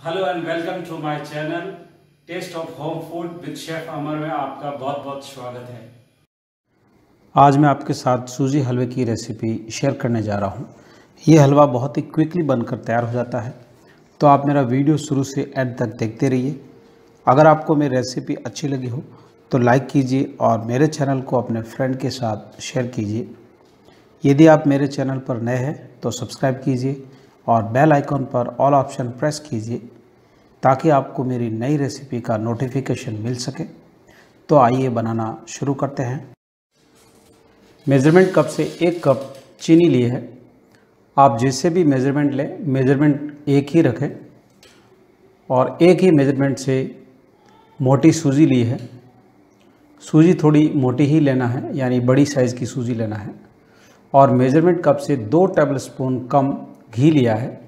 Hello and welcome to my channel taste of home food with chef Amar में आपका बहुत बहुत स्वागत है। आज मैं आपके साथ सूजी हलवे की रेसिपी शेयर करने जा रहा हूँ। ये हलवा बहुत ही क्विकली बनकर तैयार हो जाता है, तो आप मेरा वीडियो शुरू से एंड तक देखते रहिए। अगर आपको मेरी रेसिपी अच्छी लगी हो तो लाइक कीजिए और मेरे चैनल को अपने फ्रेंड के साथ शेयर कीजिए। यदि आप मेरे चैनल पर नए हैं तो सब्सक्राइब कीजिए और बेल आइकॉन पर ऑल ऑप्शन प्रेस कीजिए ताकि आपको मेरी नई रेसिपी का नोटिफिकेशन मिल सके। तो आइए बनाना शुरू करते हैं। मेज़रमेंट कप से 1 कप चीनी ली है। आप जिससे भी मेज़रमेंट लें, मेज़रमेंट एक ही रखें और एक ही मेज़रमेंट से मोटी सूजी ली है। सूजी थोड़ी मोटी ही लेना है, यानी बड़ी साइज़ की सूजी लेना है। और मेज़रमेंट कप से 2 टेबलस्पून कम घी लिया है।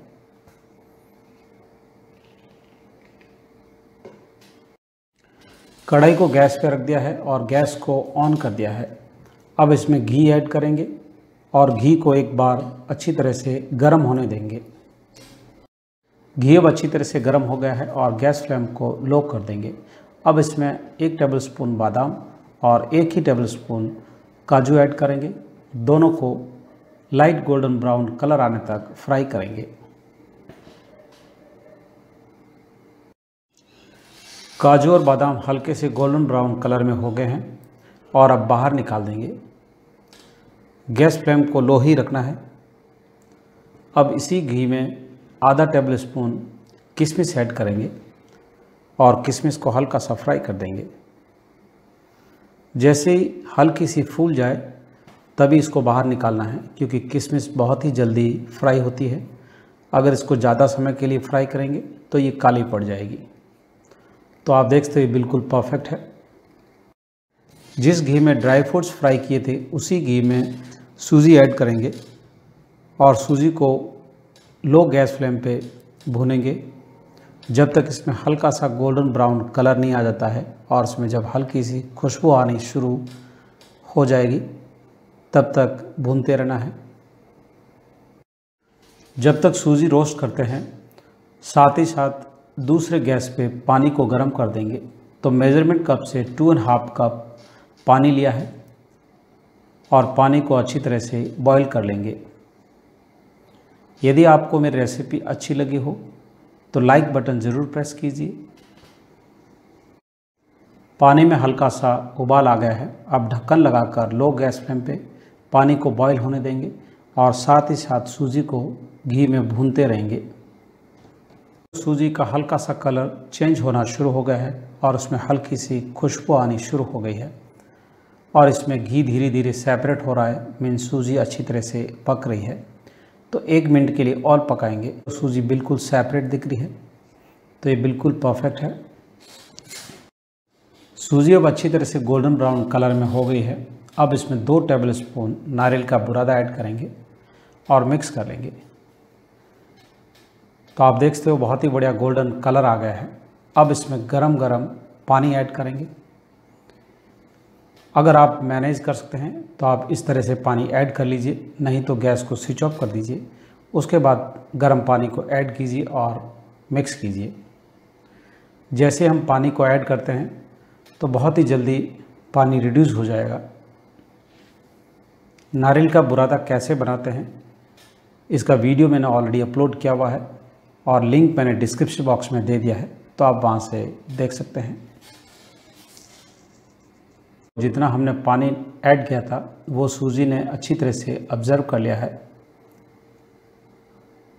कढ़ाई को गैस पर रख दिया है और गैस को ऑन कर दिया है। अब इसमें घी ऐड करेंगे और घी को एक बार अच्छी तरह से गर्म होने देंगे। घी अब अच्छी तरह से गर्म हो गया है और गैस फ्लेम को लो कर देंगे। अब इसमें 1 टेबलस्पून बादाम और 1 ही टेबलस्पून काजू ऐड करेंगे। दोनों को लाइट गोल्डन ब्राउन कलर आने तक फ्राई करेंगे। काजू और बादाम हल्के से गोल्डन ब्राउन कलर में हो गए हैं और अब बाहर निकाल देंगे। गैस फ्लेम को लो ही रखना है। अब इसी घी में आधा टेबलस्पून किशमिश ऐड करेंगे और किशमिश को हल्का सा फ्राई कर देंगे। जैसे ही हल्की सी फूल जाए तभी इसको बाहर निकालना है, क्योंकि किशमिश बहुत ही जल्दी फ्राई होती है। अगर इसको ज़्यादा समय के लिए फ्राई करेंगे तो ये काली पड़ जाएगी। तो आप देखते हैं बिल्कुल परफेक्ट है। जिस घी में ड्राई फ्रूट्स फ्राई किए थे उसी घी में सूजी ऐड करेंगे और सूजी को लो गैस फ्लेम पे भूनेंगे जब तक इसमें हल्का सा गोल्डन ब्राउन कलर नहीं आ जाता है। और इसमें जब हल्की सी खुशबू आनी शुरू हो जाएगी तब तक भूनते रहना है। जब तक सूजी रोस्ट करते हैं, साथ ही साथ दूसरे गैस पे पानी को गर्म कर देंगे। तो मेज़रमेंट कप से 2.5 कप पानी लिया है और पानी को अच्छी तरह से बॉईल कर लेंगे। यदि आपको मेरी रेसिपी अच्छी लगी हो तो लाइक बटन ज़रूर प्रेस कीजिए। पानी में हल्का सा उबाल आ गया है। अब ढक्कन लगाकर लो गैस फ्लेम पे पानी को बॉईल होने देंगे और साथ ही साथ सूजी को घी में भूनते रहेंगे। सूजी का हल्का सा कलर चेंज होना शुरू हो गया है और उसमें हल्की सी खुशबू आनी शुरू हो गई है और इसमें घी धीरे धीरे सेपरेट हो रहा है, मीन सूजी अच्छी तरह से पक रही है। तो 1 मिनट के लिए और पकाएंगे। सूजी बिल्कुल सेपरेट दिख रही है, तो ये बिल्कुल परफेक्ट है। सूजी अब अच्छी तरह से गोल्डन ब्राउन कलर में हो गई है। अब इसमें 2 टेबलस्पून नारियल का बुरादा ऐड करेंगे और मिक्स कर लेंगे। तो आप देखते हो बहुत ही बढ़िया गोल्डन कलर आ गया है। अब इसमें गरम गरम पानी ऐड करेंगे। अगर आप मैनेज कर सकते हैं तो आप इस तरह से पानी ऐड कर लीजिए, नहीं तो गैस को स्विच ऑफ कर दीजिए। उसके बाद गर्म पानी को ऐड कीजिए और मिक्स कीजिए। जैसे हम पानी को ऐड करते हैं तो बहुत ही जल्दी पानी रिड्यूस हो जाएगा। नारियल का बुरादा कैसे बनाते हैं इसका वीडियो मैंने ऑलरेडी अपलोड किया हुआ है और लिंक मैंने डिस्क्रिप्शन बॉक्स में दे दिया है, तो आप वहाँ से देख सकते हैं। जितना हमने पानी ऐड किया था वो सूजी ने अच्छी तरह से ऑब्जर्व कर लिया है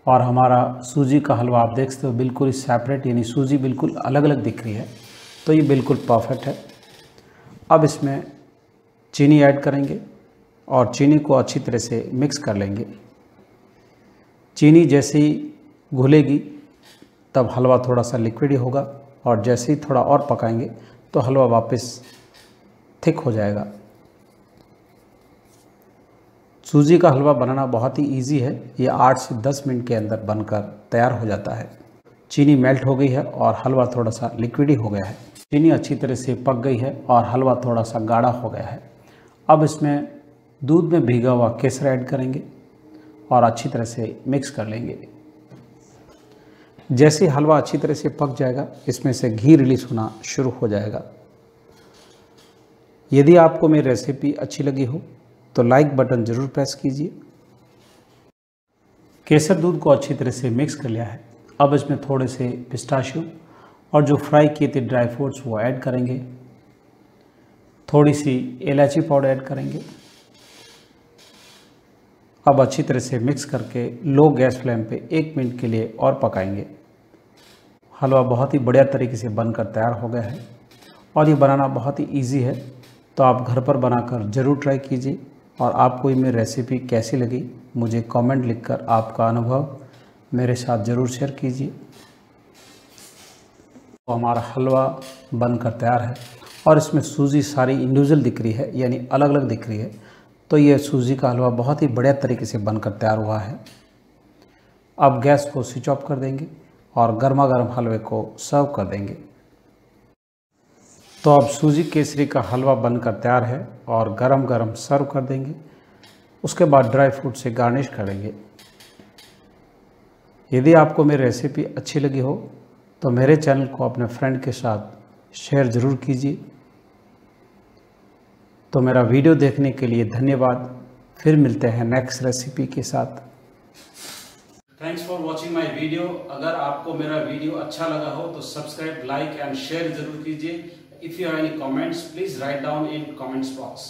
और हमारा सूजी का हलवा आप देख सकते हो बिल्कुल सेपरेट, यानी सूजी बिल्कुल अलग अलग दिख रही है। तो ये बिल्कुल परफेक्ट है। अब इसमें चीनी ऐड करेंगे और चीनी को अच्छी तरह से मिक्स कर लेंगे। चीनी जैसे ही घुलेगी तब हलवा थोड़ा सा लिक्विड ही होगा और जैसे ही थोड़ा और पकाएंगे तो हलवा वापस थिक हो जाएगा। सूजी का हलवा बनाना बहुत ही इजी है। ये 8 से 10 मिनट के अंदर बनकर तैयार हो जाता है। चीनी मेल्ट हो गई है और हलवा थोड़ा सा लिक्विड ही हो गया है। चीनी अच्छी तरह से पक गई है और हलवा थोड़ा सा गाढ़ा हो गया है। अब इसमें दूध में भीगा हुआ केसर ऐड करेंगे और अच्छी तरह से मिक्स कर लेंगे। जैसे ही हलवा अच्छी तरह से पक जाएगा, इसमें से घी रिलीज होना शुरू हो जाएगा। यदि आपको मेरी रेसिपी अच्छी लगी हो तो लाइक बटन ज़रूर प्रेस कीजिए। केसर दूध को अच्छी तरह से मिक्स कर लिया है। अब इसमें थोड़े से पिस्ताशियो और जो फ्राई किए थे ड्राई फ्रूट्स वो ऐड करेंगे। थोड़ी सी इलायची पाउडर ऐड करेंगे। अब अच्छी तरह से मिक्स करके लो गैस फ्लेम पे 1 मिनट के लिए और पकाएंगे। हलवा बहुत ही बढ़िया तरीके से बनकर तैयार हो गया है और ये बनाना बहुत ही इजी है, तो आप घर पर बनाकर ज़रूर ट्राई कीजिए। और आपको ये मेरी रेसिपी कैसी लगी मुझे कमेंट लिखकर आपका अनुभव मेरे साथ ज़रूर शेयर कीजिए। तो हमारा हलवा बनकर तैयार है और इसमें सूजी सारी इंडिविजुअल दिख रही है, यानी अलग अलग दिख रही है। तो ये सूजी का हलवा बहुत ही बढ़िया तरीके से बनकर तैयार हुआ है। अब गैस को स्विच ऑफ कर देंगे और गर्मा गर्म हलवे को सर्व कर देंगे। तो अब सूजी केसरी का हलवा बनकर तैयार है और गरम गरम सर्व कर देंगे। उसके बाद ड्राई फ्रूट से गार्निश करेंगे। यदि आपको मेरी रेसिपी अच्छी लगी हो तो मेरे चैनल को अपने फ्रेंड के साथ शेयर ज़रूर कीजिए। तो मेरा वीडियो देखने के लिए धन्यवाद। फिर मिलते हैं नेक्स्ट रेसिपी के साथ। Thanks for watching my video. अगर आपको मेरा वीडियो अच्छा लगा हो तो सब्सक्राइब, लाइक एंड शेयर जरूर कीजिए। If you have any comments, please write down in comments box.